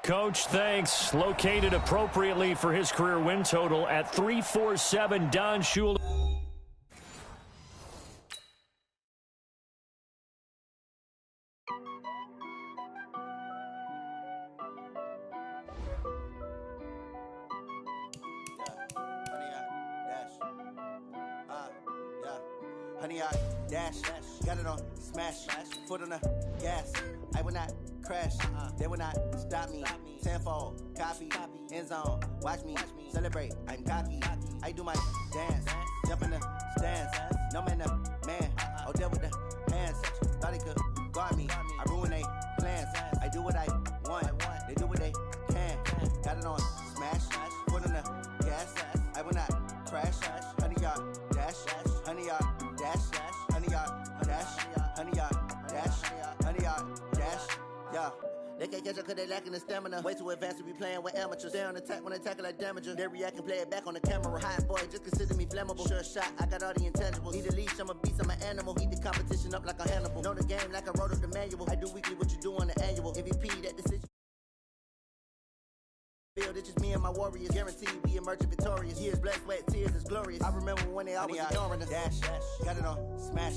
Coach, thanks. Located appropriately for his career win total at 347, Don Shula. Honey, I dash, got it on smash, foot on the gas. I will not crash, they will not stop me. Tenfold, copy, end zone, watch me celebrate. I'm cocky, I do my dance, jump in the stands. No man, man, I'll deal with the hands. Thought he could guard me, I ruin they plans. I do what I want, they do what they can. Got it on smash, foot on the gas. I will not crash, honey, yard dash, honey, yard dash, honey, yard dash, honey, yard dash, honey, yard dash, yeah. They can't catch up cause they lacking the stamina. Way too advanced to be playing with amateurs. Stay on attack when they tackle like damager. They react and play it back on the camera. Hot boy, just consider me flammable. Sure shot, I got all the intangibles. Need a leash, I'm a beast, I'm an animal. Eat the competition up like a Hannibal. Know the game like I wrote up the manual. I do weekly what you do on the annual. MVP, that decision. It's just me and my warriors. Guaranteed we emerging victorious. Years, blood, sweat, tears is glorious. I remember when they always ignoring us. Dash, got it on smash,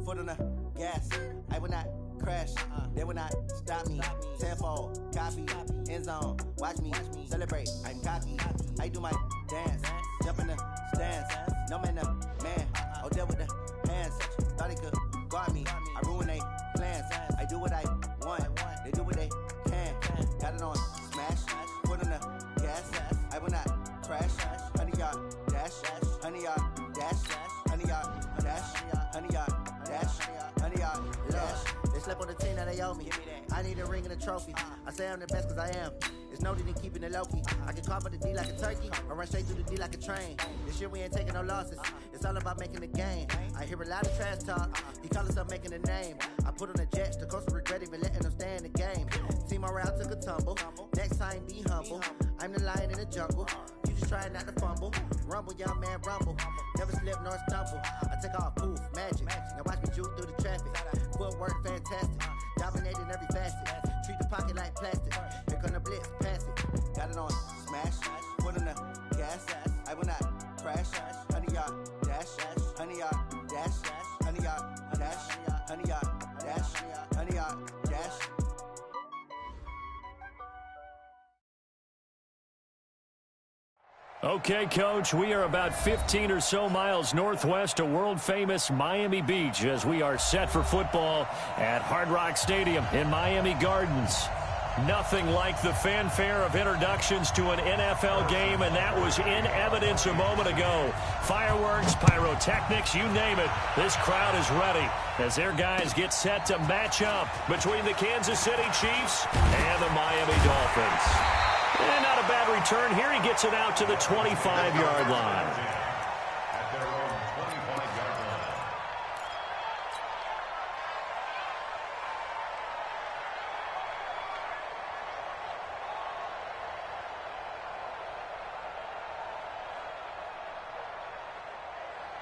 foot on the gas. I will not crash, they will not stop me. Tenfold, copy, end zone, watch me celebrate. I'm cocky, I do my dance, jump in the stands. No man, man, I'll deal with the hands. Thought he could guard me, I ruin they plans. I do what I want, they do what they can. Got it on smash, foot on the gas. I will not crash, honey, yard dash, honey, yard dash, honey, yard dash, honey, yard dash, honey, yard dash. They slept on the team that they owe me. I need a ring and a trophy. I say I'm the best cause I am. It's noted in keeping it low-key. I can carve up the D like a turkey or run straight through the D like a train. This year we ain't taking no losses. It's all about making the game. I hear a lot of trash talk. He call himself making a name. I put on the Jets. The coach regret even letting them stay in the game. Team morale took a tumble. Next time be humble. I'm the lion in the jungle. You just trying not to fumble. Rumble, young man, rumble. Never slip nor stumble. I take off, poof, magic. Now watch me juke through the traffic. Footwork fantastic. Dominating every facet. Treat the pocket like plastic. Here come the blitz, pass it. Got it on smash. Foot on the gas. I will not crash. Honey, yard dash. Honey, yard dash. Honey, yard dash. Honey, yard dash. Honey, yard dash. Okay, Coach, we are about 15 or so miles northwest of world-famous Miami Beach as we are set for football at Hard Rock Stadium in Miami Gardens. Nothing like the fanfare of introductions to an NFL game, and that was in evidence a moment ago. Fireworks, pyrotechnics, you name it. This crowd is ready as their guys get set to match up between the Kansas City Chiefs and the Miami Dolphins. And not a bad return here. He gets it out to the 25-yard line. At their own 25-yard line.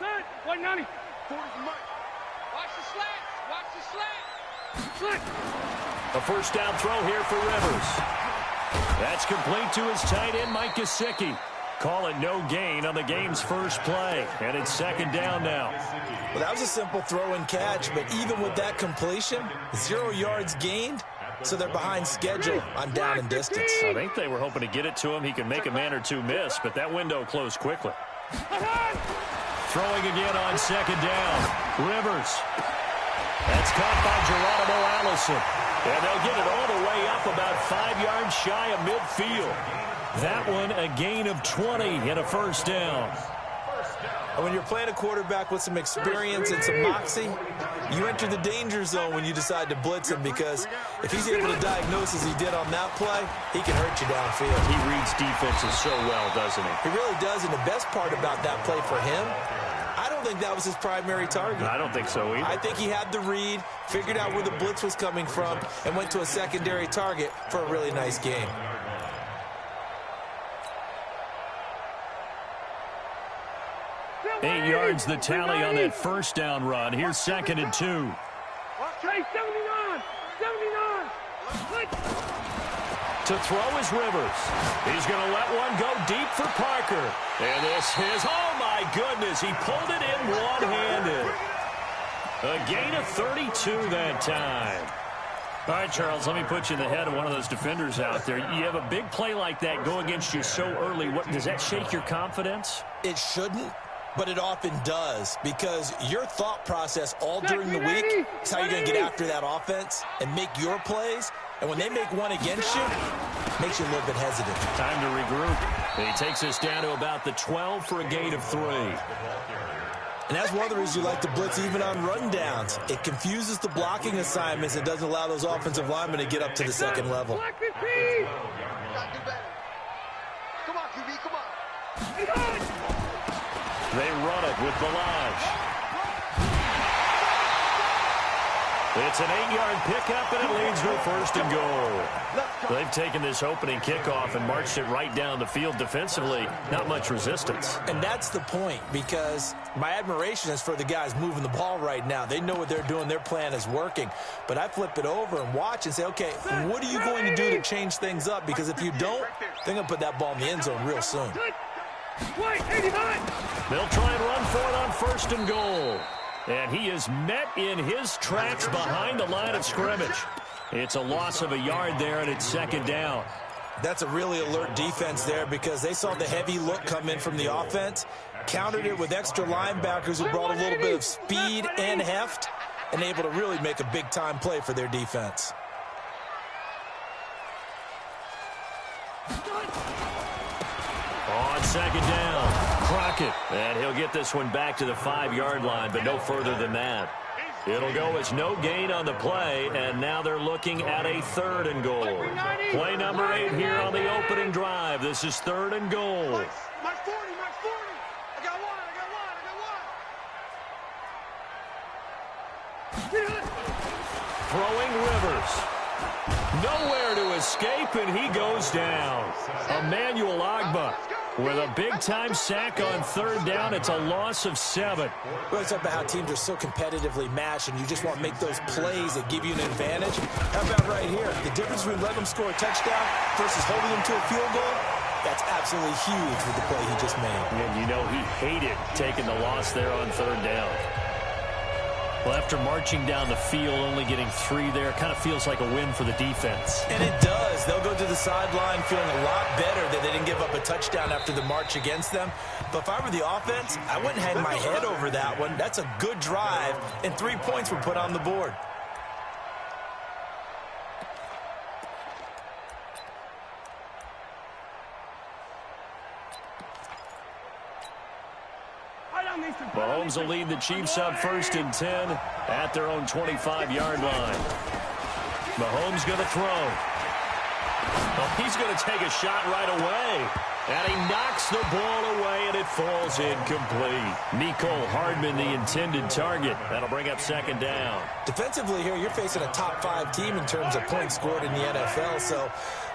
Third, 190. 40 from Mike. Watch the slant. Watch the slant. A first down throw here for Rivers. That's complete to his tight end, Mike Gesicki. Call it no gain on the game's first play. And it's second down now. Well, that was a simple throw and catch, but even with that completion, 0 yards gained, so they're behind schedule on down and distance. I think they were hoping to get it to him. He can make a man or two miss, but that window closed quickly. Throwing again on second down. Rivers. That's caught by Geronimo Allison. And they'll get it all the way up about 5 yards shy of midfield. That one a gain of 20 and a first down. And when you're playing a quarterback with some experience and some moxie, you enter the danger zone when you decide to blitz him, because if he's able to diagnose as he did on that play, he can hurt you downfield. He reads defenses so well, doesn't he? He really does, and the best part about that play for him, I don't think that was his primary target. I don't think so either. I think he had the read, figured out where the blitz was coming from, and went to a secondary target for a really nice game. Eight yards the tally on that first down run. Here's second and 2. Hey, 79! 79! To throw is Rivers. He's going to let one go deep for Parker. And this is, oh my goodness, he pulled it in one-handed. A gain of 32 that time. All right, Charles, let me put you in the head of one of those defenders out there. You have a big play like that go against you so early. What, does that shake your confidence? It shouldn't, but it often does, because your thought process all during the week is how you're going to get after that offense and make your plays. And when they make one against you, it makes you a little bit hesitant. Time to regroup. And he takes us down to about the 12 for a gain of 3. And that's one of the reasons you like to blitz even on rundowns. It confuses the blocking assignments. It doesn't allow those offensive linemen to get up to the second level. Come on, QB, come on. They run it with Balaj. It's an 8-yard pickup, and it leads to a 1st and goal. They've taken this opening kickoff and marched it right down the field defensively. Not much resistance. And that's the point, because my admiration is for the guys moving the ball right now. They know what they're doing. Their plan is working. But I flip it over and watch and say, okay, what are you going to do to change things up? Because if you don't, they're going to put that ball in the end zone real soon. They'll try and run for it on 1st and goal. And he is met in his tracks behind the line of scrimmage. It's a loss of a yard there, and it's 2nd down. That's a really alert defense there, because they saw the heavy look come in from the offense, countered it with extra linebackers who brought a little bit of speed and heft, and able to really make a big-time play for their defense. On 2nd down, Crockett. And he'll get this one back to the 5-yard line, but no further than that. It'll go as no gain on the play, and now they're looking at a 3rd and goal. Play number 8 here on the opening drive. This is 3rd and goal. Mark 40, Mark 40. I got one. Throwing Rivers. Nowhere to escape, and he goes down. Emmanuel Agba with a big-time sack on 3rd down. It's a loss of 7. We always talk about how teams are so competitively matched, and you just want to make those plays that give you an advantage. How about right here? The difference between letting them score a touchdown versus holding them to a field goal, that's absolutely huge with the play he just made. And you know he hated taking the loss there on 3rd down. Well, after marching down the field, only getting 3 there, kind of feels like a win for the defense. And it does. They'll go to the sideline feeling a lot better that they didn't give up a touchdown after the march against them. But if I were the offense, I wouldn't hang my head over that one. That's a good drive, and 3 points were put on the board. Mahomes will lead the Chiefs up 1st and 10 at their own 25-yard line. Mahomes going to throw. Oh, he's going to take a shot right away. And he knocks the ball away, and it falls incomplete. Mecole Hardman, the intended target. That'll bring up 2nd down. Defensively here, you're facing a top 5 team in terms of points scored in the NFL. So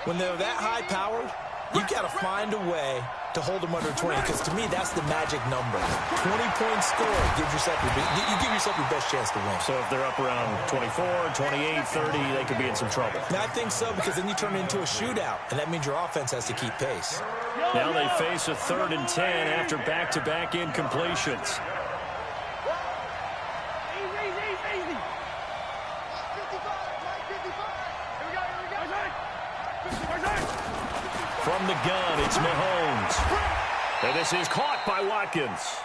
when they're that high-powered, you've got to find a way to hold them under 20, because to me, that's the magic number. 20 points scored gives yourself you give yourself your best chance to win. So if they're up around 24, 28, 30, they could be in some trouble. Now, I think so, because then you turn it into a shootout, and that means your offense has to keep pace. Now they face a 3rd and 10 after back-to-back incompletions. From the gun, it's Mahomes. And this is caught by Watkins.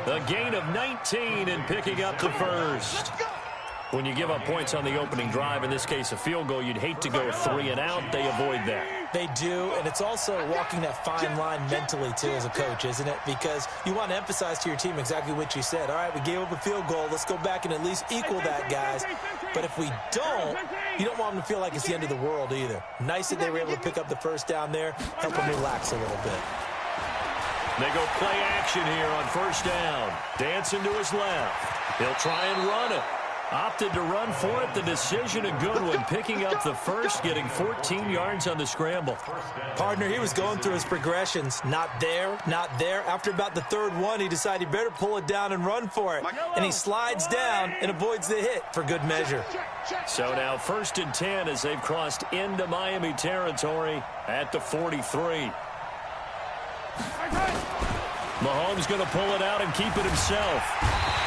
A gain of 19 and picking up the 1st. When you give up points on the opening drive, in this case a field goal, you'd hate to go 3 and out. They avoid that. They do, and it's also walking that fine line mentally, too, as a coach, isn't it? Because you want to emphasize to your team exactly what you said. All right, we gave up a field goal. Let's go back and at least equal that, guys. But if we don't, you don't want them to feel like it's the end of the world either. Nice that they were able to pick up the 1st down there, help them relax a little bit. They go play action here on 1st down. Dancing to his left. He'll try and run it. Opted to run for it. The decision a good one. Picking up the first, getting 14 yards on the scramble. Partner, he was going through his progressions. Not there, not there. After about the third one, he decided he better pull it down and run for it. And he slides down and avoids the hit for good measure. So now 1st and 10 as they've crossed into Miami territory at the 43. Mahomes going to pull it out and keep it himself.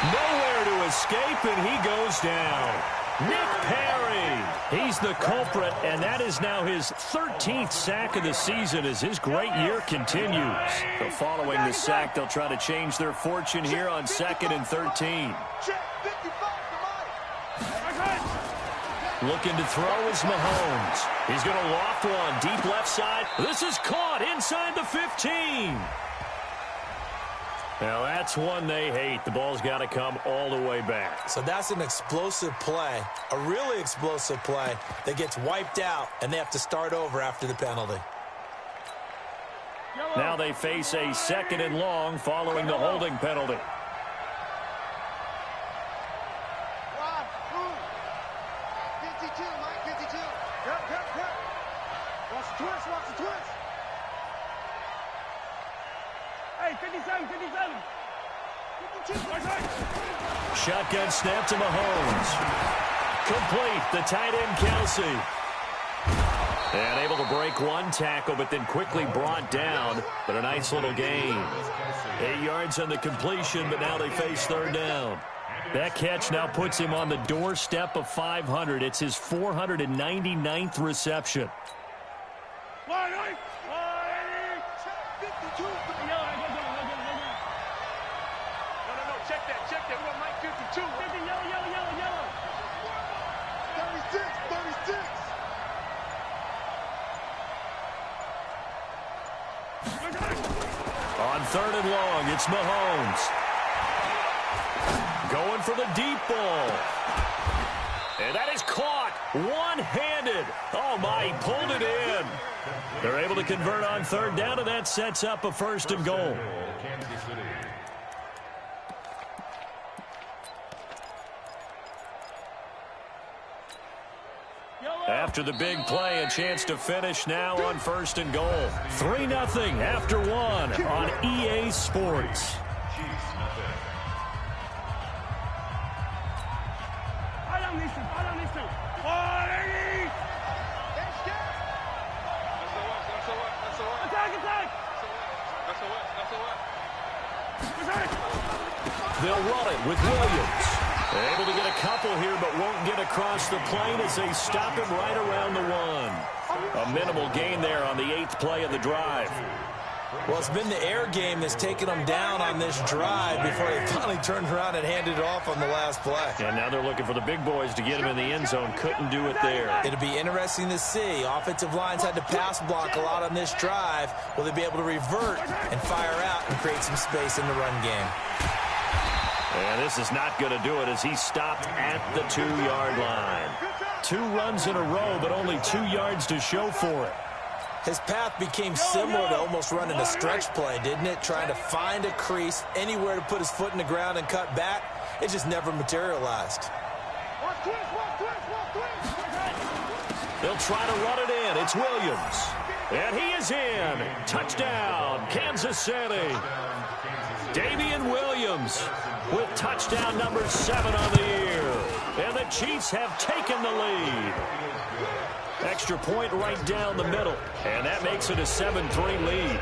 Nowhere to escape, and he goes down. Nick Perry, he's the culprit, and that is now his 13th sack of the season as his great year continues. So following the sack, they'll try to change their fortune here on 2nd and 13. Looking to throw is Mahomes. He's going to loft one deep left side. This is caught inside the 15. Now, that's one they hate. The ball's got to come all the way back. So that's an explosive play, a really explosive play that gets wiped out, and they have to start over after the penalty. Now they face a 2nd and long following the holding penalty. Hey, 57, 57. 52. Shotgun snap to Mahomes. Complete. The tight end, Kelsey. And able to break one tackle, but then quickly brought down. But a nice little gain. 8 yards on the completion, but now they face 3rd down. That catch now puts him on the doorstep of 500. It's his 499th reception. Check that. We got Mike 52. Yellow. 36. On 3rd and long, it's Mahomes. Going for the deep ball. And that is caught one-handed. Oh, my, he pulled it in. They're able to convert on 3rd down, and that sets up a 1st and goal. After the big play, a chance to finish now on 1st and goal. 3-0 after 1 on EA Sports. They'll run it with Williams. Able to get a couple here, but won't get across the plane as they stop him right around the 1. A minimal gain there on the 8th play of the drive. Well, it's been the air game that's taken them down on this drive before they finally turned around and handed it off on the last play. And now they're looking for the big boys to get him in the end zone. Couldn't do it there. It'll be interesting to see. Offensive lines had to pass block a lot on this drive. Will they be able to revert and fire out and create some space in the run game? And this is not going to do it as he stopped at the 2-yard line. 2 runs in a row, but only 2 yards to show for it. His path became similar to almost running a stretch play, didn't it? Trying to find a crease, anywhere to put his foot in the ground and cut back. It just never materialized. They'll try to run it in. It's Williams. And he is in. Touchdown, Kansas City. Damian Williams with touchdown number 7 on the year. And the Chiefs have taken the lead. Extra point right down the middle. And that makes it a 7-3 lead.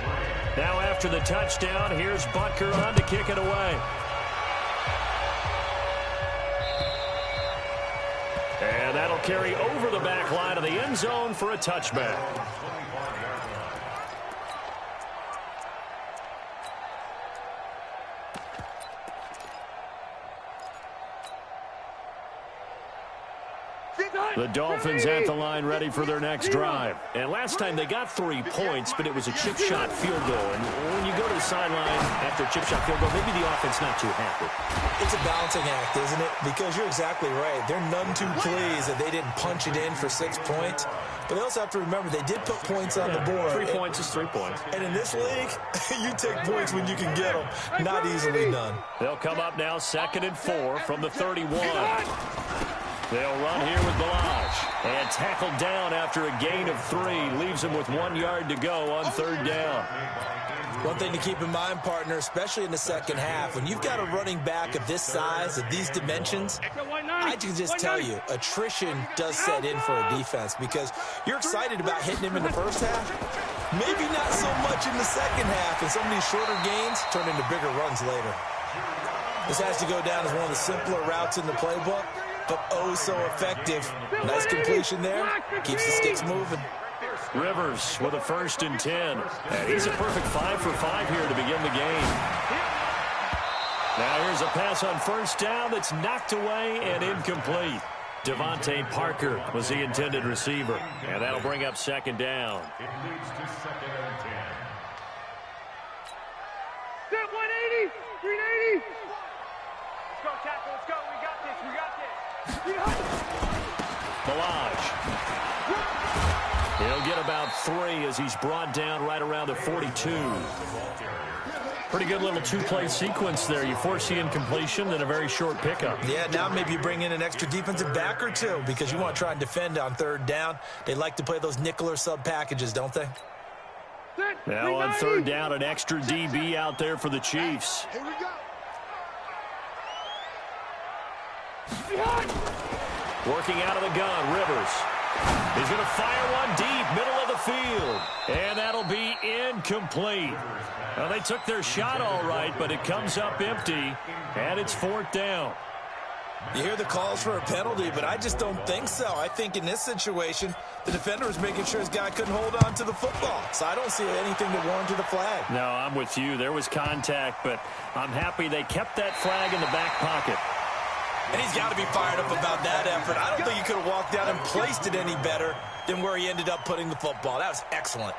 Now after the touchdown, here's Butker on to kick it away. And that'll carry over the back line of the end zone for a touchback. The Dolphins at the line ready for their next drive. And last time they got 3 points, but it was a chip shot field goal. And when you go to the sideline after a chip shot field goal, maybe the offense not too happy. It's a balancing act, isn't it? Because you're exactly right. They're none too pleased that they didn't punch it in for 6 points. But they also have to remember they did put points on the board. 3 points is 3 points. And in this league, you take points when you can get them. Not easily done. They'll come up now 2nd and 4 from the 31. They'll run here with Balaj. And tackled down after a gain of 3. Leaves him with 1 yard to go on 3rd down. One thing to keep in mind, partner, especially in the second half, when you've got a running back of this size, of these dimensions, I can just tell you, attrition does set in for a defense because you're excited about hitting him in the first half. Maybe not so much in the second half, and some of these shorter gains turn into bigger runs later. This has to go down as one of the simpler routes in the playbook, but oh so effective. Nice completion there. Keeps the sticks moving. Rivers with a 1st and 10. And he's a perfect 5 for 5 here to begin the game. Now here's a pass on 1st down that's knocked away and incomplete. Devontae Parker was the intended receiver. And that'll bring up 2nd down. It leads to 2nd and 10. Step 180, 380. Let's go, tackle. Let's go. We got this. Balaj. He'll get about 3 as he's brought down right around the 42. Pretty good little 2-play sequence there. You force the incompletion, then a very short pickup. Yeah, now maybe you bring in an extra defensive back or 2 because you want to try and defend on 3rd down. They like to play those nickel or sub packages, don't they? Now on 3rd down, an extra DB out there for the Chiefs. Here we go. Working out of the gun, Rivers. He's going to fire one deep, middle of the field. And that'll be incomplete. Well, they took their shot all right, but it comes up empty, and it's 4th down. You hear the calls for a penalty, but I just don't think so. I think in this situation, the defender was making sure his guy couldn't hold on to the football. So I don't see anything that warranted a flag. No, I'm with you. There was contact, but I'm happy they kept that flag in the back pocket. And he's got to be fired up about that effort. I don't think he could have walked out and placed it any better than where he ended up putting the football. That was excellent.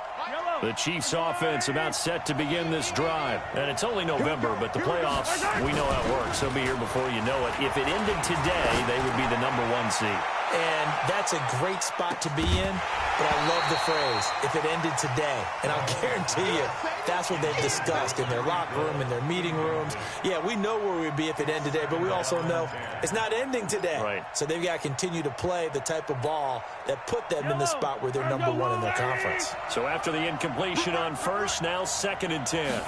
The Chiefs offense about set to begin this drive. And it's only November, but the playoffs, we know how it works. They'll be here before you know it. If it ended today, they would be the #1 seed. And that's a great spot to be in, but I love the phrase, if it ended today. And I'll guarantee you, that's what they've discussed in their locker room, in their meeting rooms. Yeah, we know where we'd be if it ended today, but we also know it's not ending today. Right. So they've got to continue to play the type of ball that put them in the spot where they're #1 in their conference. So after the incompletion on 1st, now 2nd and 10.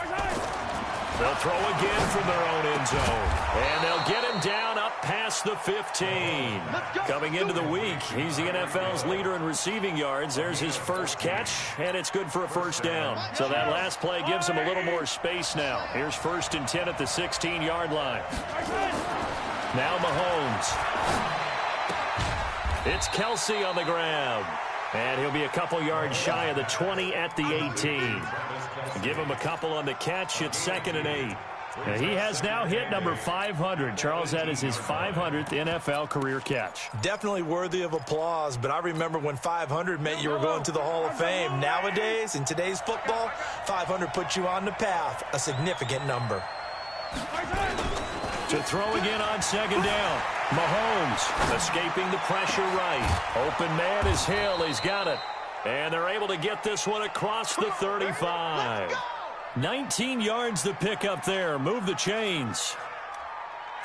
They'll throw again from their own end zone. And they'll get him down up past the 15. Coming into the week, he's the NFL's leader in receiving yards. There's his first catch, and it's good for a 1st down. So that last play gives him a little more space now. Here's 1st and 10 at the 16-yard line. Now Mahomes. It's Kelsey on the ground. And he'll be a couple yards shy of the 20 at the 18. Give him a couple on the catch. It's 2nd and 8. And he has now hit number 500. Charles, that is his 500th NFL career catch. Definitely worthy of applause, but I remember when 500 meant you were going to the Hall of Fame. Nowadays, in today's football, 500 puts you on the path, a significant number. To throw again on 2nd down. Mahomes escaping the pressure right. Open man is Hill. He's got it. And they're able to get this one across the 35. 19 yards to pick up there. Move the chains.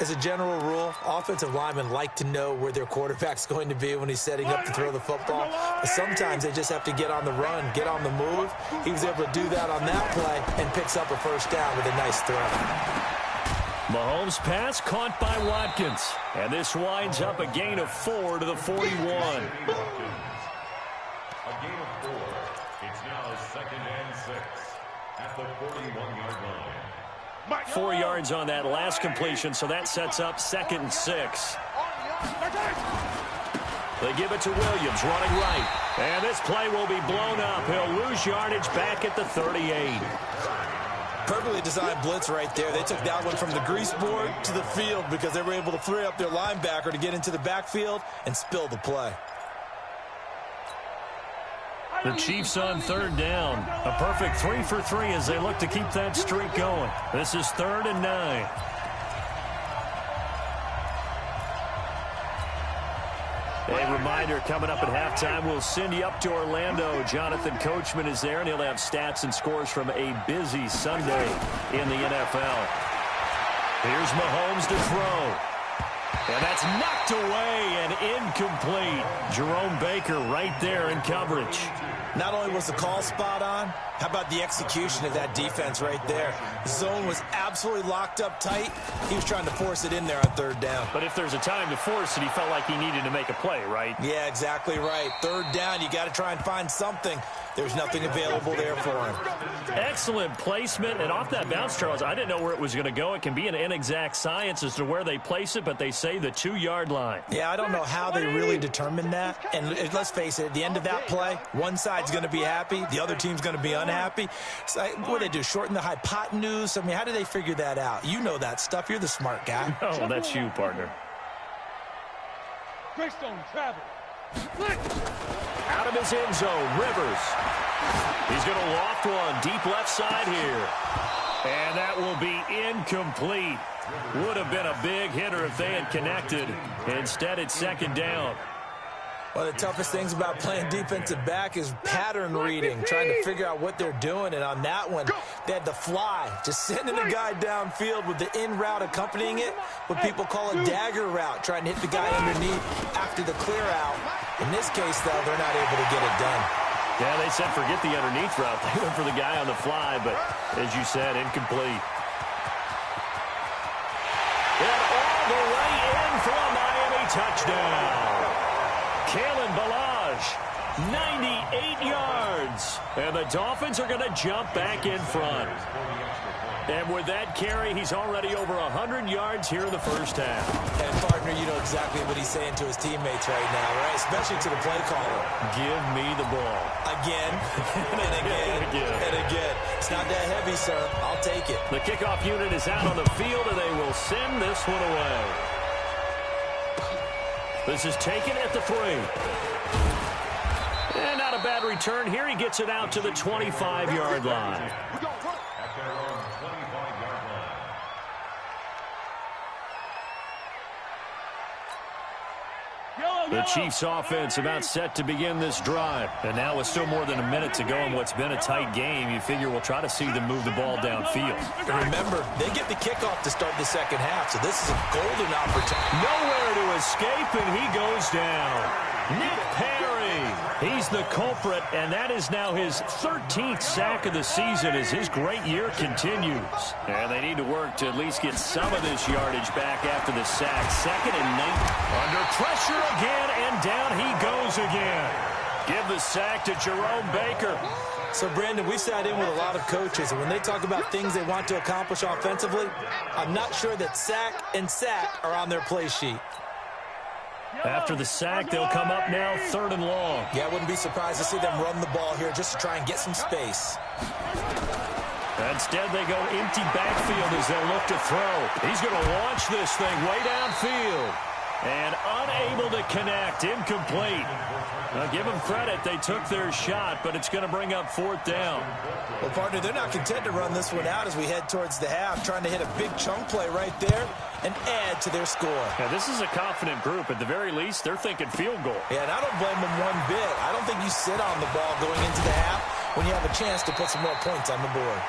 As a general rule, offensive linemen like to know where their quarterback's going to be when he's setting up to throw the football. But sometimes they just have to get on the run, get on the move. He was able to do that on that play and picks up a 1st down with a nice throw. Mahomes' pass caught by Watkins. And this winds up a gain of 4 to the 41. A gain of 4. It's now 2nd and 6 at the 41-yard line. 4 yards on that last completion, so that sets up 2nd and 6. They give it to Williams, running right. And this play will be blown up. He'll lose yardage back at the 38. Perfectly designed blitz right there. They took that one from the grease board to the field because they were able to free up their linebacker to get into the backfield and spill the play. The Chiefs on 3rd down. A perfect 3 for 3 as they look to keep that streak going. This is 3rd and 9. A reminder, coming up at halftime, we'll send you up to Orlando. Jonathan Coachman is there, and he'll have stats and scores from a busy Sunday in the NFL. Here's Mahomes to throw. And that's knocked away and incomplete. Jerome Baker right there in coverage. Not only was the call spot on, how about the execution of that defense right there? The zone was absolutely locked up tight. He was trying to force it in there on third down. But if there's a time to force it, he felt like he needed to make a play, right? Yeah, exactly right. Third down, you got to try and find something. There's nothing available there for him. Excellent placement. And off that bounce, Charles, I didn't know where it was going to go. It can be an inexact science as to where they place it, but they say the 2-yard line. Yeah, I don't know how they really determined that. And let's face it, at the end of that play, one side's going to be happy, the other team's going to be unhappy. So, what do they do, shorten the hypotenuse? I mean, how do they figure that out? You know that stuff. You're the smart guy. Oh, that's you, partner. Greystone, travel. Out of his end zone, Rivers. He's going to loft one deep left side here. And that will be incomplete. Would have been a big hitter if they had connected. Instead, it's second down. One of the toughest things about playing defensive back is pattern reading, trying to figure out what they're doing. And on that one, they had the fly, just sending a guy downfield with the in route accompanying it, what people call a dagger route, trying to hit the guy underneath after the clear out. In this case, though, they're not able to get it done. Yeah, they said forget the underneath route. They went for the guy on the fly, but as you said, incomplete. And all the way in for a Miami touchdown. Kalen Ballage, 98 yards. And the Dolphins are going to jump back in front. And with that carry, he's already over 100 yards here in the first half. And, partner, you know exactly what he's saying to his teammates right now, right? Especially to the play caller. Give me the ball. Again, and again, and again. It's not that heavy, sir. I'll take it. The kickoff unit is out on the field, and they will send this one away. This is taken at the 3. And not a bad return here. He gets it out to the 25-yard line. The Chiefs offense about set to begin this drive. And now with still more than a minute to go in what's been a tight game, you figure we'll try to see them move the ball downfield. And remember, they get the kickoff to start the second half, so this is a golden opportunity. Nowhere to escape, and he goes down. Nick Perry, he's the culprit, and that is now his 13th sack of the season as his great year continues. And they need to work to at least get some of this yardage back after the sack. 2nd and 9. Under pressure again, and down he goes again. Give the sack to Jerome Baker. So, Brandon, we sat in with a lot of coaches, and when they talk about things they want to accomplish offensively, I'm not sure that sack and sack are on their play sheet. After the sack, they'll come up now 3rd and long. Yeah, I wouldn't be surprised to see them run the ball here just to try and get some space. Instead, they go empty backfield as they look to throw. He's going to launch this thing way downfield. And unable to connect, incomplete. Now, give them credit, they took their shot, but it's going to bring up 4th down. Well, partner, they're not content to run this one out as we head towards the half, trying to hit a big chunk play right there and add to their score. Yeah, this is a confident group. At the very least, they're thinking field goal. Yeah, and I don't blame them one bit. I don't think you sit on the ball going into the half when you have a chance to put some more points on the board.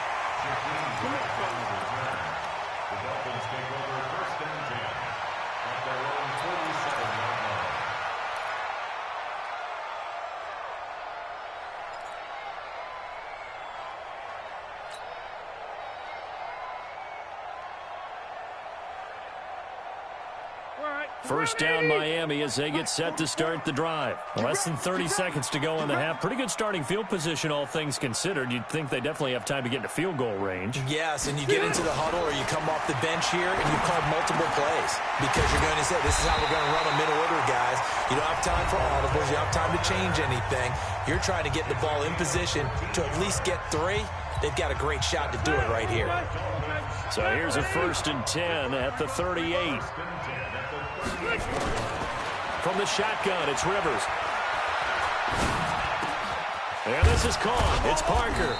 First down, Miami, as they get set to start the drive. Less than 30 seconds to go in the half. Pretty good starting field position, all things considered. You'd think they definitely have time to get into field goal range. Yes, and you get into the huddle or you come off the bench here and you call multiple plays because you're going to say, this is how we're going to run them in order, guys. You don't have time for audibles. You don't have time to change anything. You're trying to get the ball in position to at least get 3. They've got a great shot to do it right here. So here's a 1st and 10 at the 38. From the shotgun, it's Rivers. And this is caught. It's Parker.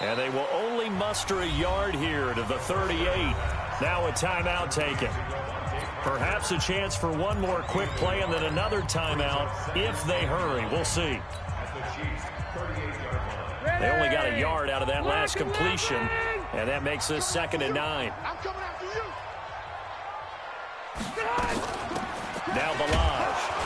And they will only muster a yard here to the 38. Now a timeout taken. Perhaps a chance for one more quick play and then another timeout if they hurry. We'll see. They only got a yard out of that last completion, and that makes this 2nd and 9. I'm coming after you. Now Balaj.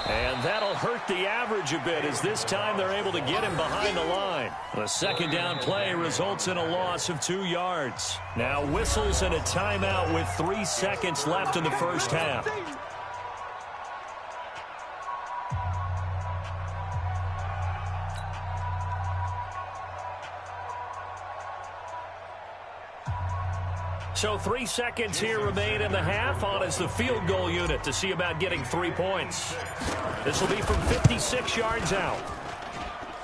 And that'll hurt the average a bit as this time they're able to get him behind the line. The second down play results in a loss of 2 yards. Now whistles and a timeout with 3 seconds left in the first half. So 3 seconds here remain in the half. On is the field goal unit to see about getting 3 points. This will be from 56 yards out.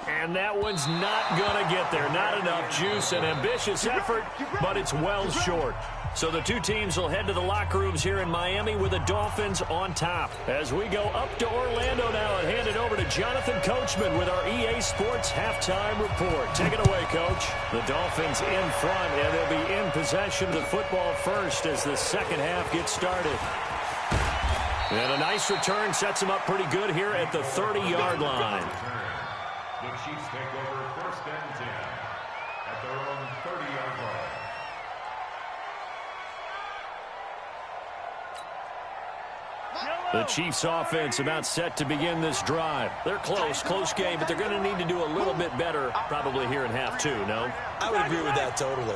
And that one's not going to get there. Not enough juice. An ambitious effort, but it's well short. So the two teams will head to the locker rooms here in Miami with the Dolphins on top. As we go up to Orlando now and hand it over to Jonathan Coachman with our EA Sports Halftime Report. Take it away, Coach. The Dolphins in front, and they'll be in possession of the football first as the second half gets started. And a nice return sets them up pretty good here at the 30-yard line. The Chiefs take over first and 10 at their own 30-yard line. The Chiefs offense about set to begin this drive. They're close game, but they're going to need to do a little bit better probably here in half two, no? I would agree with that totally.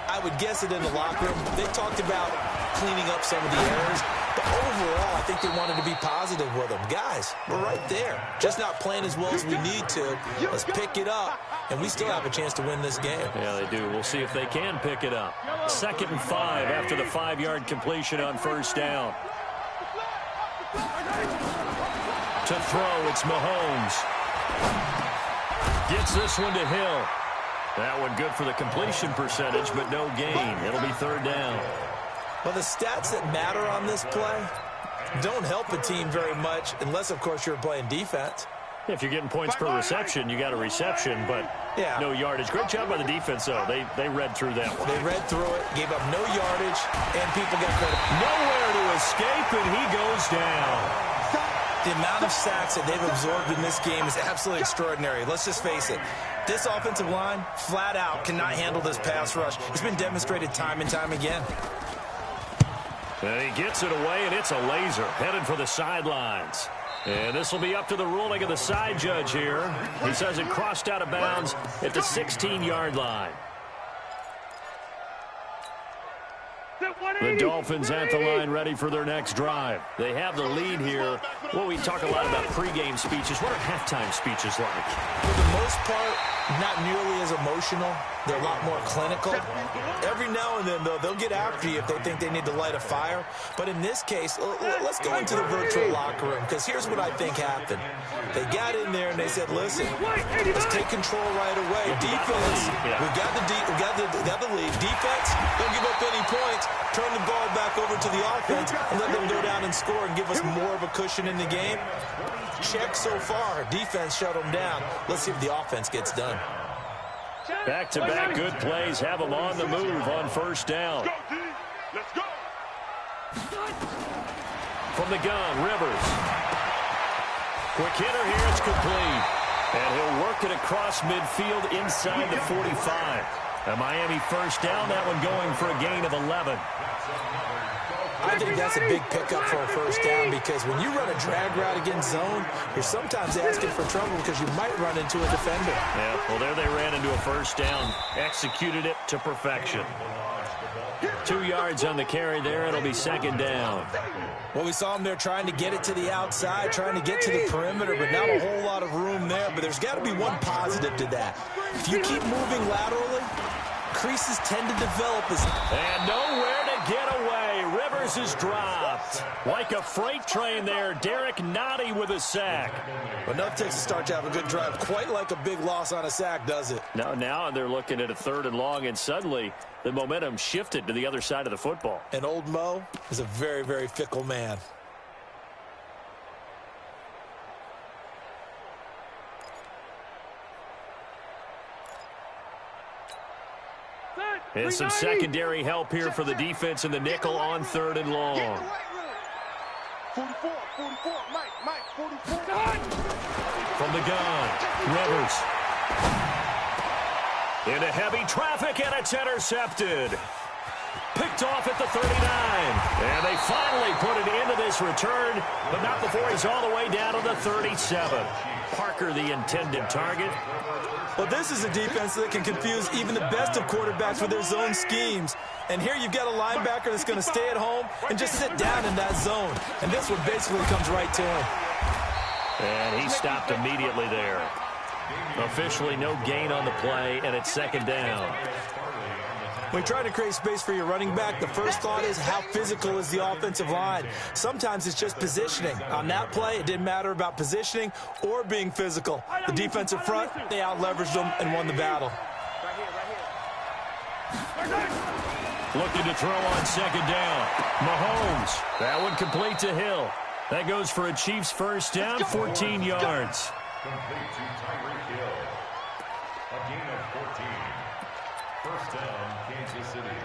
I would guess it in the locker room. They talked about cleaning up some of the errors, but overall, I think they wanted to be positive with them. Guys, we're right there. Just not playing as well as we need to. Let's pick it up, and we still have a chance to win this game. Yeah, they do. We'll see if they can pick it up. 2nd and 5 after the 5-yard completion on first down. To throw, it's Mahomes. Gets this one to Hill. That one good for the completion percentage, but no gain. It'll be 3rd down. Well, the stats that matter on this play don't help a team very much unless, of course, you're playing defense. If you're getting points per reception, you got a reception, but no yardage. Great job by the defense, though. They read through that one. They read through it, gave up no yardage, and people got credit. Nowhere to escape, and he goes down. The amount of sacks that they've absorbed in this game is absolutely extraordinary. Let's just face it. This offensive line, flat out, cannot handle this pass rush. It's been demonstrated time and time again. And he gets it away, and it's a laser headed for the sidelines. And this will be up to the ruling of the side judge here. He says it crossed out of bounds at the 16-yard line. The Dolphins at the line ready for their next drive. They have the lead here. Well, we talk a lot about pregame speeches. What are halftime speeches like? For the most part, not nearly as emotional. They're a lot more clinical. Every now and then, though, they'll get after you if they think they need to light a fire. But in this case, let's go into the virtual locker room, because here's what I think happened. They got in there and they said, listen, let's take control right away. Defense, we got the lead. Defense, don't give up any points. Turn the ball back over to the offense and let them go down and score and give us more of a cushion in the game. Check so far. Defense shut them down. Let's see if the offense gets done. Back-to-back good plays have them on the move on first down. Let's go. From the gun, Rivers. Quick hitter here, it's complete. And he'll work it across midfield inside the 45. A Miami first down, that one going for a gain of 11. I think that's a big pickup for a first down, because when you run a drag route against zone, you're sometimes asking for trouble because you might run into a defender. Yeah, well, there they ran into a first down, executed it to perfection. 2 yards on the carry there. It'll be 2nd down. Well, we saw them there trying to get it to the outside, trying to get to the perimeter, but not a whole lot of room there. But there's got to be one positive to that. If you keep moving laterally, creases tend to develop. And nowhere to get away. Rivers is dropped. Like a freight train there. Derek Nottie with a sack. Enough takes to start to have a good drive. Quite like a big loss on a sack, does it? Now they're looking at a 3rd and long, and suddenly the momentum shifted to the other side of the football. And old Mo is a very, very fickle man. And some secondary help here for the defense in the nickel on 3rd and long. 44, Mike, 44. From the gun, Rivers. Into heavy traffic, and it's intercepted. picked off at the 39. And they finally put it into this return, but not before he's all the way down to the 37. Parker, the intended target. Well, this is a defense that can confuse even the best of quarterbacks with their zone schemes. And here you've got a linebacker that's going to stay at home and just sit down in that zone. And this one basically comes right to him. And he stopped immediately there. Officially no gain on the play, and it's second down. When you try to create space for your running back, the first thought is how physical is the offensive line. Sometimes it's just positioning. On that play, it didn't matter about positioning or being physical. The defensive front, they out-leveraged them and won the battle. Looking to throw on second down. Mahomes. That one complete to Hill. That goes for a Chiefs first down, 14 yards. Complete to Tyreek Hill. A gain of 14. First down, Kansas City.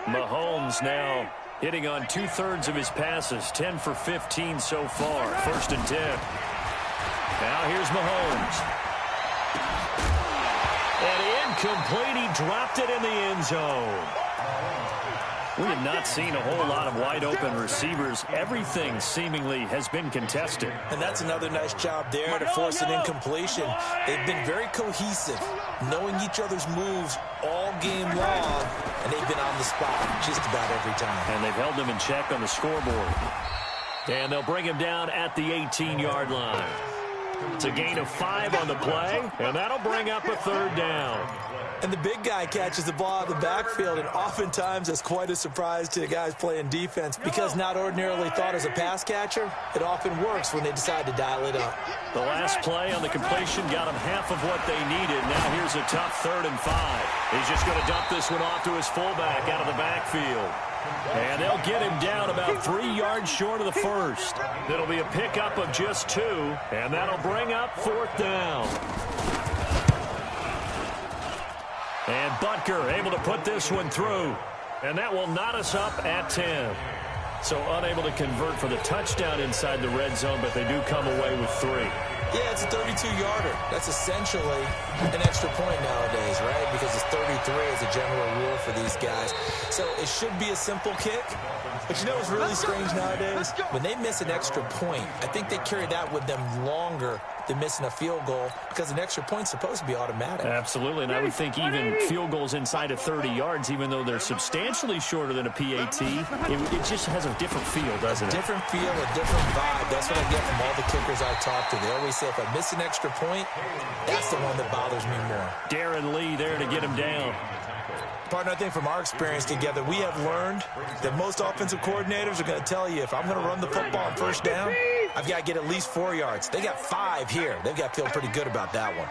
Mahomes now hitting on 2/3 of his passes, 10 for 15 so far. First and 10. Now here's Mahomes. And incomplete. He dropped it in the end zone. We have not seen a whole lot of wide-open receivers. Everything seemingly has been contested. And that's another nice job there to force an incompletion. They've been very cohesive, knowing each other's moves all game long, and they've been on the spot just about every time. And they've held him in check on the scoreboard. And they'll bring him down at the 18-yard line. It's a gain of 5 on the play, and that'll bring up a third down. And the big guy catches the ball out of the backfield, and oftentimes that's quite a surprise to the guys playing defense because not ordinarily thought as a pass catcher, it often works when they decide to dial it up. The last play on the completion got them half of what they needed. Now here's a tough 3rd and 5. He's just going to dump this one off to his fullback out of the backfield. And they'll get him down about 3 yards short of the first. It'll be a pickup of just 2, and that'll bring up 4th down. And Butker able to put this one through. And that will knot us up at 10. So unable to convert for the touchdown inside the red zone, but they do come away with 3. Yeah, it's a 32-yarder. That's essentially an extra point nowadays, right? Because it's 33 as a general rule for these guys. So it should be a simple kick. But you know what's really strange nowadays? When they miss an extra point, I think they carry that with them longer than missing a field goal because an extra point's supposed to be automatic. Absolutely, and I would think even field goals inside of 30 yards, even though they're substantially shorter than a PAT, it just has a different feel, doesn't it? A different feel, a different vibe. That's what I get from all the kickers I talk to. They always say if I miss an extra point, that's the one that bothers me more. Darren Lee there to get him down. Partner, I think from our experience together, we have learned that most offensive coordinators are going to tell you if I'm going to run the football on first down, I've got to get at least 4 yards. They got 5 here. They've got to feel pretty good about that one.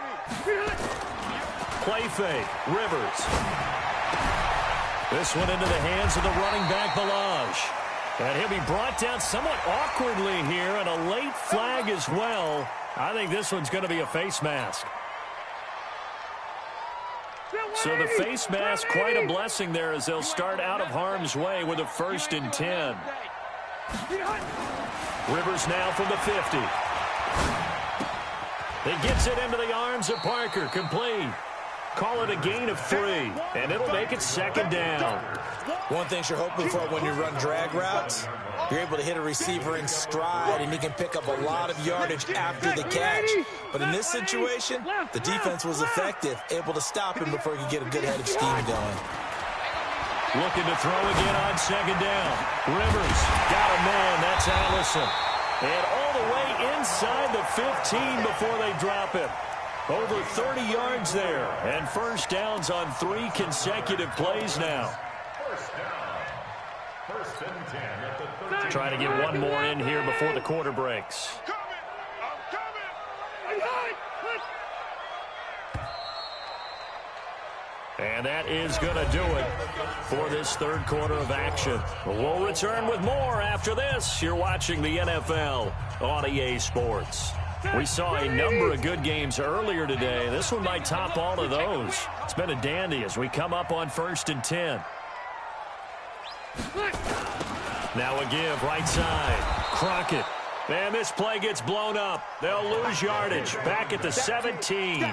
Play fake. Rivers. This one into the hands of the running back, Balaj. And he'll be brought down somewhat awkwardly here, and a late flag as well. I think this one's going to be a face mask. So the face mask, quite a blessing there as they'll start out of harm's way with a 1st and 10. Rivers now from the 50. He gets it into the arms of Parker, complete. Call it a gain of 3, and it'll make it 2nd down. One thing you're hoping for when you run drag routes, you're able to hit a receiver in stride, and he can pick up a lot of yardage after the catch. But in this situation, the defense was effective, able to stop him before he could get a good head of steam going. Looking to throw again on 2nd down. Rivers got a man. That's Allison. And all the way inside the 15 before they drop him. Over 30 yards there. And first downs on 3 consecutive plays now. First down. 1st and 10 at the 30. Trying to get one more in here before the quarter breaks. And that is going to do it for this 3rd quarter of action. We'll return with more after this. You're watching the NFL on EA Sports. We saw a number of good games earlier today. This one might top all of those. It's been a dandy as we come up on 1st and 10. Now a give right side. Crockett And this play gets blown up. They'll lose yardage back at the 17.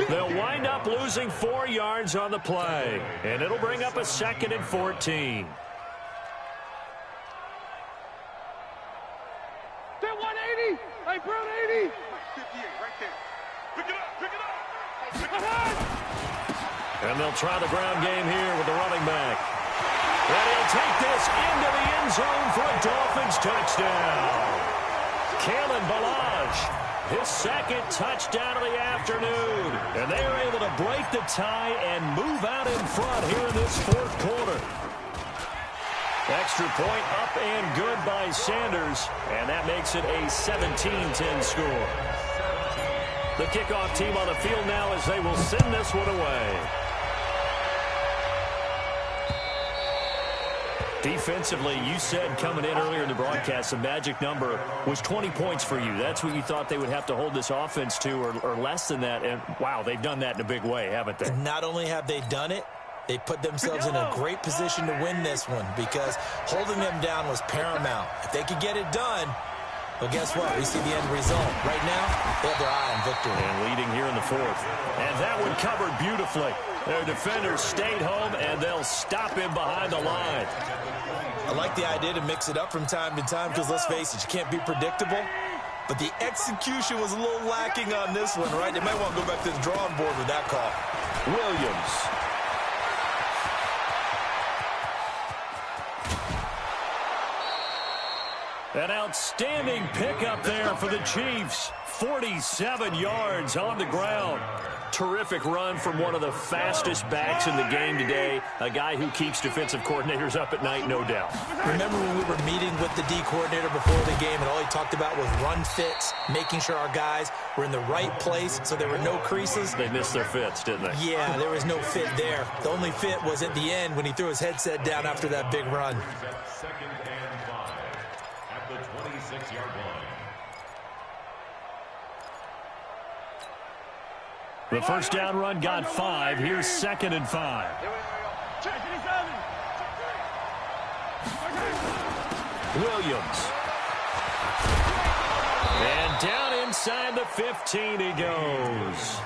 They'll wind up losing 4 yards on the play. And it'll bring up a 2nd and 14. That 180. Hey, Brown 80. 58 right there. Pick it up. Pick it up. Pick it up. And they'll try the ground game here with the running back. And he'll take this into the end zone for a Dolphins touchdown. Kalen Ballage, his 2nd touchdown of the afternoon. And they are able to break the tie and move out in front here in this 4th quarter. Extra point up and good by Sanders. And that makes it a 17-10 score. The kickoff team on the field now as they will send this one away. Defensively, you said coming in earlier in the broadcast, the magic number was 20 points for you. That's what you thought they would have to hold this offense to, or less than that. And, wow, they've done that in a big way, haven't they? Not only have they done it, they put themselves in a great position to win this one because holding them down was paramount. If they could get it done, well, guess what? We see the end result. Right now, they have their eye on victory. And leading here in the 4th. And that one covered beautifully. Their defenders stayed home, and they'll stop him behind the line. I like the idea to mix it up from time to time because, let's face it, you can't be predictable. But the execution was a little lacking on this one, right? They might want to go back to the drawing board with that call. Williams. An outstanding pickup there for the Chiefs. 47 yards on the ground. Terrific run from one of the fastest backs in the game today. A guy who keeps defensive coordinators up at night, no doubt. Remember when we were meeting with the D coordinator before the game and all he talked about was run fits, making sure our guys were in the right place so there were no creases? They missed their fits, didn't they? Yeah, there was no fit there. The only fit was at the end when he threw his headset down after that big run. 2nd and 5 at the 26-yard line. The first down run got 5. Here's 2nd and 5. Williams. And down inside the 15 he goes.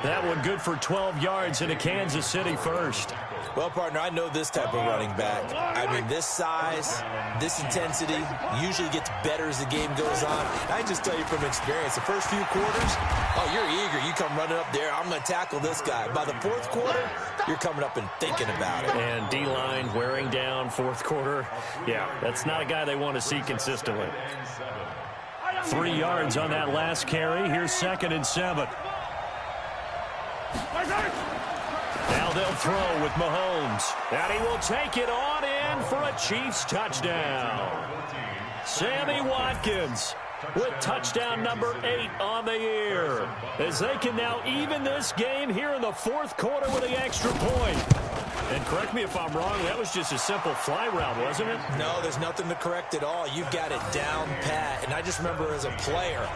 That one good for 12 yards into Kansas City first. Well, partner, I know this type of running back. I mean, this size, this intensity usually gets better as the game goes on. I just tell you from experience, the first few quarters, oh, you're eager. You come running up there, I'm going to tackle this guy. By the 4th quarter, you're coming up and thinking about it. And D-line wearing down 4th quarter. Yeah, that's not a guy they want to see consistently. 3 yards on that last carry. Here's 2nd and 7. Now they'll throw with Mahomes. And he will take it on in for a Chiefs touchdown. Sammy Watkins with touchdown number 8 on the year. As they can now even this game here in the 4th quarter with the extra point. And correct me if I'm wrong, that was just a simple fly route, wasn't it? No, there's nothing to correct at all. You've got it down pat. And I just remember as a player,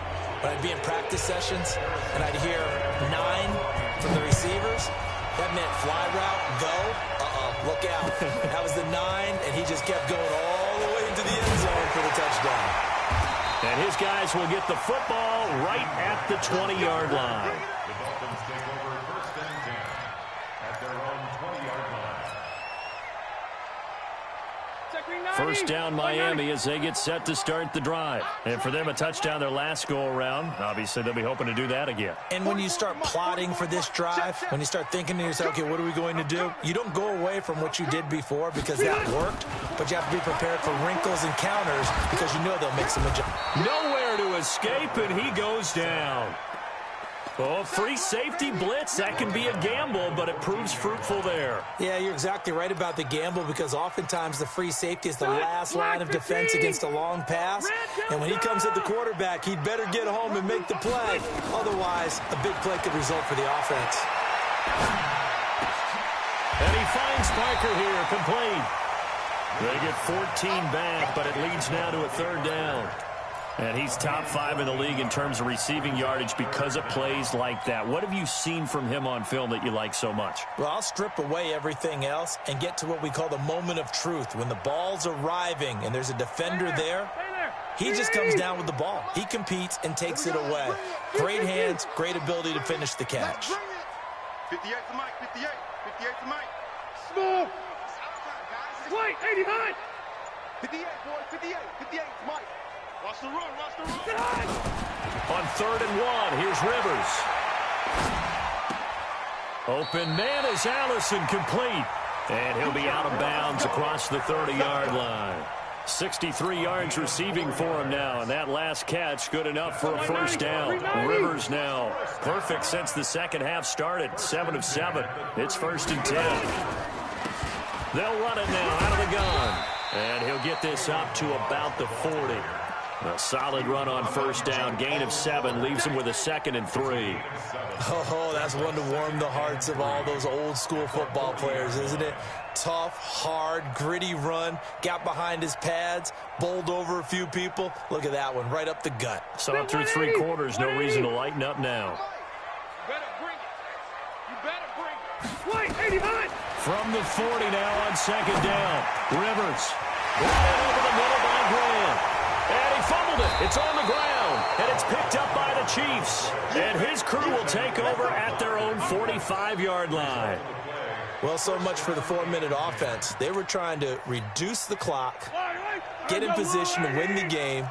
when I'd be in practice sessions and I'd hear 9 from the receivers, that meant fly route, go, look out. That was the 9, and he just kept going all the way into the end zone for the touchdown. And his guys will get the football right at the 20-yard line. The Dolphins take over 1st and 10 at their own 20-yard line. First down Miami as they get set to start the drive. And for them, a touchdown their last go-around. Obviously, they'll be hoping to do that again. And when you start plotting for this drive, when you start thinking to yourself, okay, what are we going to do? You don't go away from what you did before because that worked, but you have to be prepared for wrinkles and counters because you know they'll make some adjustments. Nowhere to escape, and he goes down. Oh, free safety blitz, that can be a gamble, but it proves fruitful there. Yeah, you're exactly right about the gamble because oftentimes the free safety is the last line of defense against a long pass. And when he comes at the quarterback, he'd better get home and make the play. Otherwise, a big play could result for the offense. And he finds Parker here, complete. They get 14 back, but it leads now to a 3rd down. And he's top 5 in the league in terms of receiving yardage because of plays like that. What have you seen from him on film that you like so much? Well, I'll strip away everything else and get to what we call the moment of truth. When the ball's arriving and there's a defender there, He just comes down with the ball. He competes and takes it away. Great hands, great ability to finish the catch. 58 to Mike, 58. 58 to Mike. Small. Wait, 89. 58, boys, 58. 58 to Mike. Watch the run, watch the run. On 3rd and 1, here's Rivers. Open man is Allison, complete. And he'll be out of bounds across the 30-yard line. 63 yards receiving for him now, and that last catch good enough for a first down. Rivers now perfect since the second half started, 7 of 7. It's 1st and 10. They'll run it now out of the gun, and he'll get this up to about the 40. A solid run on first down, gain of 7, leaves him with a 2nd and 3. Oh, that's one to warm the hearts of all those old school football players, isn't it? Tough, hard, gritty run, got behind his pads, bowled over a few people. Look at that one, right up the gut. So through 3 quarters, no reason to lighten up now. You better bring it. You better bring it. Wait, 89. From the 40 now on 2nd down. Rivers. Right over the middle by Graham. And he fumbled it. It's on the ground. And it's picked up by the Chiefs. And his crew will take over at their own 45-yard line. Well, so much for the 4-minute offense. They were trying to reduce the clock, get in position to win the game,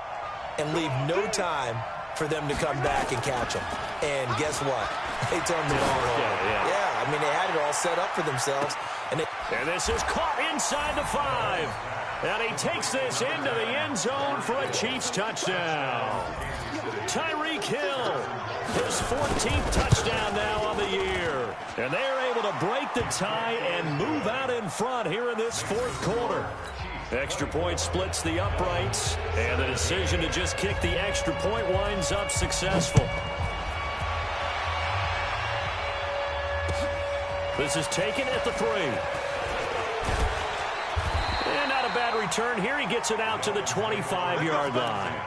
and leave no time for them to come back and catch them. And guess what? They turned the ball over. Yeah, I mean, they had it all set up for themselves. And this is caught inside the 5. And he takes this into the end zone for a Chiefs touchdown. Tyreek Hill, his 14th touchdown now on the year. And they're able to break the tie and move out in front here in this 4th quarter. Extra point splits the uprights, and the decision to just kick the extra point winds up successful. This is taken at the 3. And not a bad return here. He gets it out to the 25-yard line.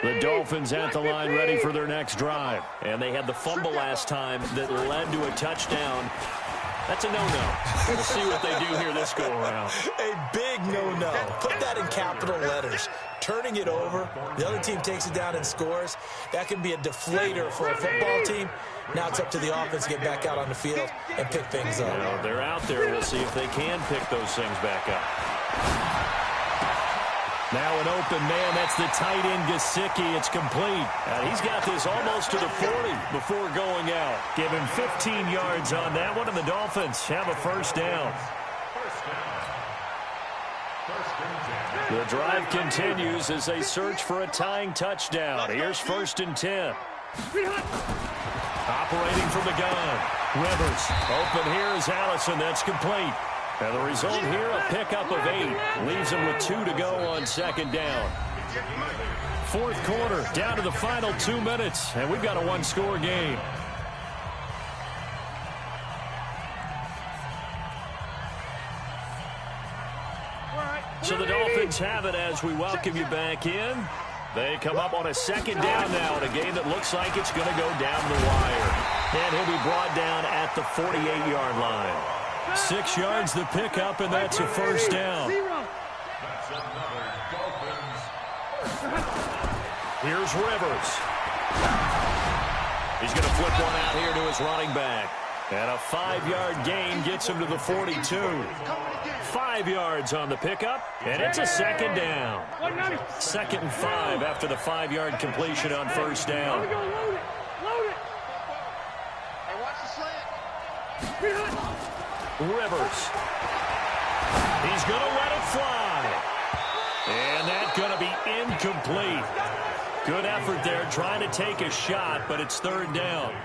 The Dolphins at the line ready for their next drive. And they had the fumble last time that led to a touchdown. That's a no-no. We'll see what they do here this go-around. A big no-no. Put that in capital letters. Turning it over, the other team takes it down and scores. That can be a deflator for a football team. Now it's up to the offense to get back out on the field and pick things up. Well, they're out there. We'll see if they can pick those things back up. Now an open man. That's the tight end, Gesicki. It's complete. He's got this almost to the 40 before going out. Give him 15 yards on that one, and the Dolphins have a first down. The drive continues as they search for a tying touchdown. Here's 1st and 10. Operating from the gun. Rivers. Open here is Allison. That's complete. And the result here, a pickup of 8. Leaves him with 2 to go on 2nd down. 4th quarter, down to the final 2 minutes. And we've got a 1-score game. So the Dolphins have it as we welcome you back in. They come up on a 2nd down now in a game that looks like it's going to go down the wire. And he'll be brought down at the 48-yard line. 6 yards the pickup, and that's a first down. Here's Rivers. He's going to flip one out here to his running back. And a 5-yard gain gets him to the 42. 5 yards on the pickup, and it's a 2nd down. 2nd and 5 after the 5-yard completion on first down. Rivers. He's going to let it fly. And that's going to be incomplete. Good effort there trying to take a shot, but it's 3rd down.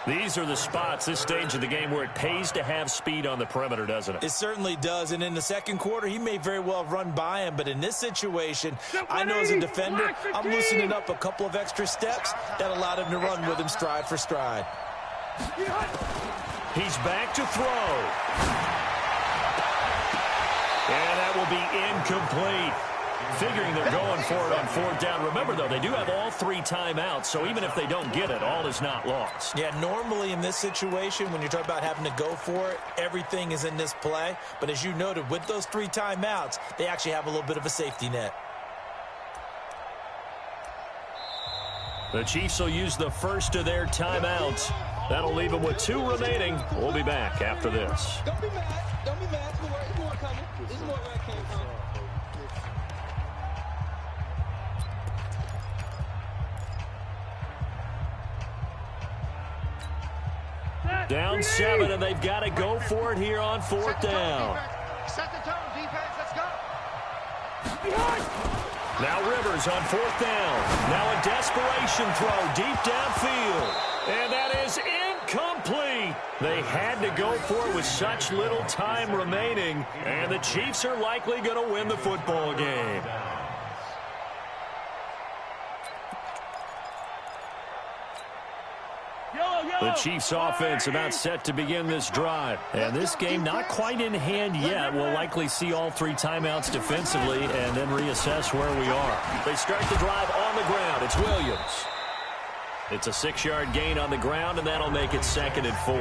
These are the spots, this stage of the game, where it pays to have speed on the perimeter, doesn't it? It certainly does, and in the 2nd quarter, he may very well run by him, but in this situation, I know as a defender, I'm loosening up a couple of extra steps that allowed him to run with him stride for stride. He's back to throw. And that will be incomplete. Figuring they're going for it on fourth down. Remember, though, they do have all 3 timeouts, so even if they don't get it, all is not lost. Yeah, normally in this situation, when you're talking about having to go for it, everything is in this play. But as you noted, with those 3 timeouts, they actually have a little bit of a safety net. The Chiefs will use the first of their timeouts. That'll leave them with 2 remaining. We'll be back after this. Don't be mad. Don't be mad. There's more coming. There's more where I came from. Down 7, and they've got to go for it here on fourth down. Set the tone, defense. Let's go. Now Rivers on fourth down. Now a desperation throw deep downfield. And that is incomplete. They had to go for it with such little time remaining. And the Chiefs are likely going to win the football game. The Chiefs offense about set to begin this drive. And this game not quite in hand yet. We'll likely see all 3 timeouts defensively and then reassess where we are. They start the drive on the ground. It's Williams. It's a 6-yard gain on the ground, and that'll make it 2nd and 4.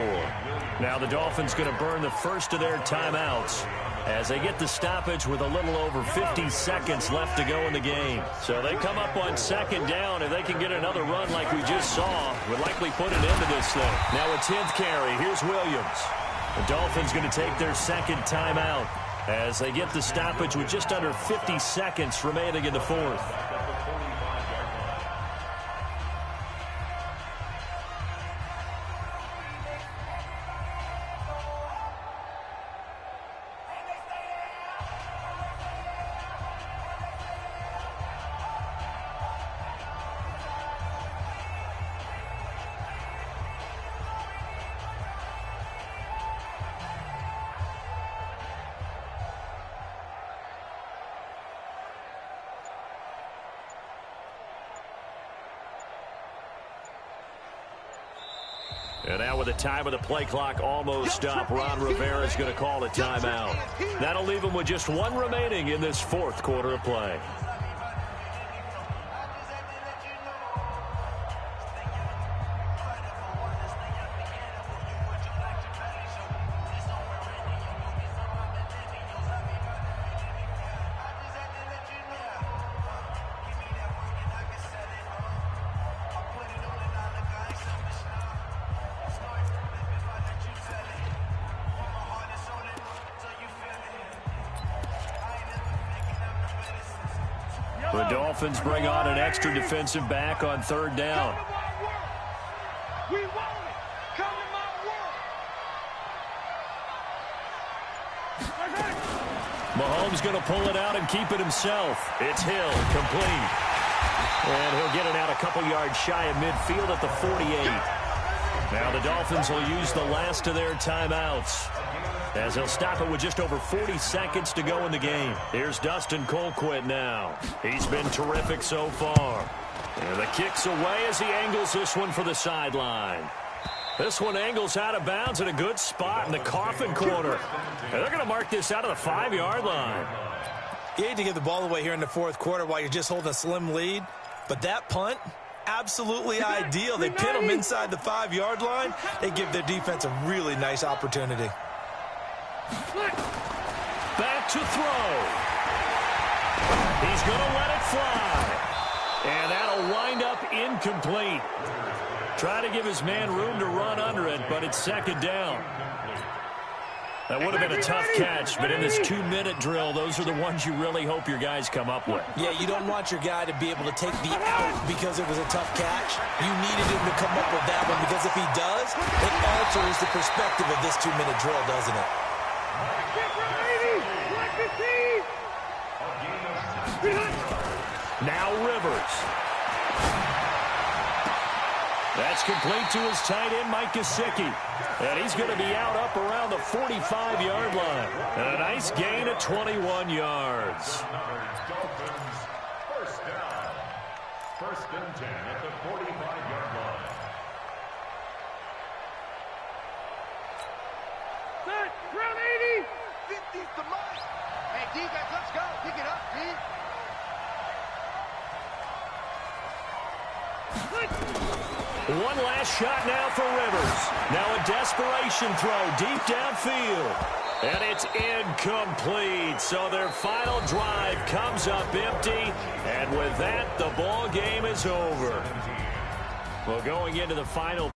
Now the Dolphins going to burn the first of their timeouts as they get the stoppage with a little over 50 seconds left to go in the game. So they come up on 2nd down. If they can get another run like we just saw, would likely put an end to this thing. Now a 10th carry. Here's Williams. The Dolphins going to take their 2nd timeout as they get the stoppage with just under 50 seconds remaining in the 4th. And now with the time of the play clock almost up, Ron Rivera is going to call a timeout. That'll leave him with just 1 remaining in this 4th quarter of play. The Dolphins bring on an extra defensive back on 3rd down. We want it. Come to my world. Mahomes going to pull it out and keep it himself. It's Hill, complete. And he'll get it out a couple yards shy of midfield at the 48. Now the Dolphins will use the last of their timeouts as they'll stop it with just over 40 seconds to go in the game. Here's Dustin Colquitt now. He's been terrific so far. And the kick's away as he angles this one for the sideline. This one angles out of bounds at a good spot in the coffin corner. And they're going to mark this out of the 5-yard line. You hate to give the ball away here in the 4th quarter while you're just holding a slim lead. But that punt, absolutely ideal. They pin them inside the 5-yard line. They give their defense a really nice opportunity. Back to throw. He's going to let it fly. And that'll wind up incomplete. Try to give his man room to run under it, but it's 2nd down. That would have been a tough catch, but in this 2-minute drill, those are the ones you really hope your guys come up with. Yeah, you don't want your guy to be able to take the out because it was a tough catch. You needed him to come up with that one because if he does, it alters the perspective of this 2-minute drill, doesn't it? Now Rivers. That's complete to his tight end, Mike Gesicki. And he's going to be out up around the 45-yard line. And a nice gain of 21 yards. Dolphins, 1st down. 1st and 10 at the 45-yard line. Set, round 80. 50's the mark. Hey, defense, let's go. Pick it up, D. One last shot now for Rivers. Now a desperation throw deep downfield. And it's incomplete. So their final drive comes up empty. And with that, the ball game is over. Well, going into the final